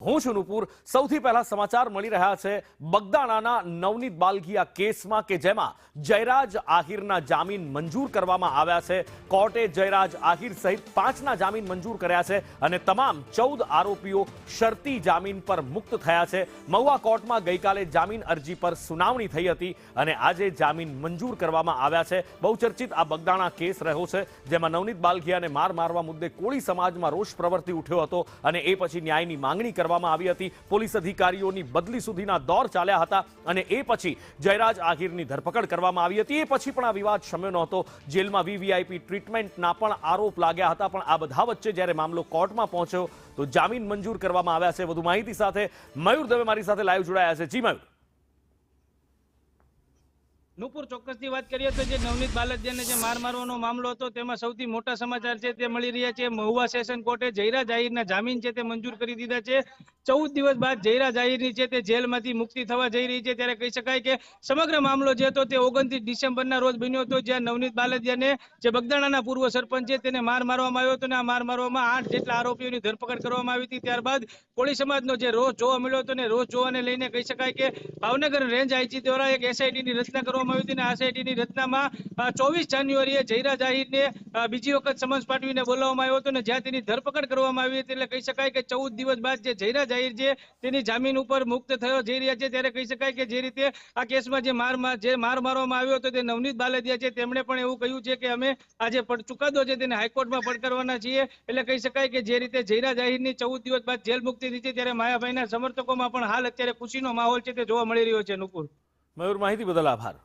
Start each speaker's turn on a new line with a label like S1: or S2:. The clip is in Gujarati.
S1: હું છું નુપુર। સૌથી પહેલા સમાચાર મળી રહ્યા છે બગદાણાના નવનીત બાલગીયા કેસમાં કે જેમાં જયરાજ આહિરના જામીન મંજૂર કરવામાં આવ્યા છે। કોર્ટે જયરાજ આહિર સહિત 5ના જામીન મંજૂર કર્યા છે અને તમામ 14 આરોપીઓ શરતી જામીન પર મુક્ત થયા છે। મહુવા કોર્ટમાં ગઈકાલે જામીન અરજી પર સુનાવણી થઈ હતી અને આજે જામીન મંજૂર કરવામાં આવ્યા છે। બહુચર્ચિત આ બગદાણા કેસ રહ્યો છે જેમાં નવનીત બાલગીયાને માર મારવા મુદ્દે કોળી સમાજમાં રોષ પ્રવર્તી ઉઠ્યો હતો અને એ પછી ન્યાયની માંગણી કરવામાં આવી હતી। પોલીસ અધિકારીઓની બદલી સુધીના દોર ચાલ્યા હતા અને એ પછી જયરાજ આહિરની ધરપકડ કરવામાં આવી હતી। એ પછી પણ આ વિવાદ શમ્યો નહોતો। જેલમાં વીવીઆઈપી ટ્રીટમેન્ટના પણ આરોપ લાગ્યા હતા, પણ આ બધા વચ્ચે જ્યારે મામલો કોર્ટમાં પહોંચ્યો તો જામીન મંજૂર કરવામાં આવ્યા છે। વધુ માહિતી સાથે મયુર દવે મારી સાથે લાઈવ જોડાયા છે। જી મયુર।
S2: નુપુર, ચોક્કસથી વાત કરીએ તો જે નવનીત બાલદિયાને જે માર મારવાનો મામલો હતો તેમાં સૌથી મોટા સમાચાર છે તે મળી રહ્યા છે। મહુવા સેશન કોર્ટે જયરાજ આહિરના જામીન છે તે મંજૂર કરી દીધા છે। 14 દિવસ બાદ જયરાજ આહિરની છે તે જેલમાંથી મુક્તિ થવા જઈ રહી છે, ત્યારે કહી શકાય કે સમગ્ર મામલો જે હતો તે 29 ડિસેમ્બરના રોજ બન્યો હતો, જ્યાં નવનીત બાલદિયાને જે બગદાણાના પૂર્વ સરપંચ છે તેને માર મારવામાં આવ્યો હતો અને આ માર મારવામાં 8 જેટલા આરોપીઓની ધરપકડ કરવામાં આવી હતી। ત્યારબાદ કોળી સમાજનો જે રોષ જોવા મળ્યો હતો ને રોષ જોવાને લઈને કહી શકાય કે ભાવનગર રેન્જ આઈજી દ્વારા એક એસઆઈટીની રચના કરવામાં આઈટીની રચનામાં 24 જાન્યુઆરીએ જયરાજ આહિરને બીજી વખત સમન્સ પાઠવીને બોલાવવામાં આવ્યો હતો અને જ્યાં તેની ધરપકડ કરવામાં આવી હતી। એટલે કહી શકાય કે 14 દિવસ બાદ જે જયરાજ આહિર છે તેની જામીન ઉપર મુક્ત થયો જઈ રહ્યા છે। ત્યારે કહી શકાય કે જે રીતે આ કેસમાં જે માર મારવામાં આવ્યો હતો તે નવનીત બાલદિયા છે તેમણે પણ એવું કહ્યું છે કે અમે આજે ચુકાદો છે તેને હાઈકોર્ટમાં પડકારવાના છીએ। એટલે કહી શકાય કે જે રીતે જયરાજ આહિરની 14 દિવસ બાદ જેલ મુક્તિ થઈ છે ત્યારે માયાભાઈના સમર્થકોમાં પણ હાલ અત્યારે ખુશીનો માહોલ છે તે જોવા મળી રહ્યો છે। નુપુર,
S1: મયુર, માહિતી બદલ આભાર।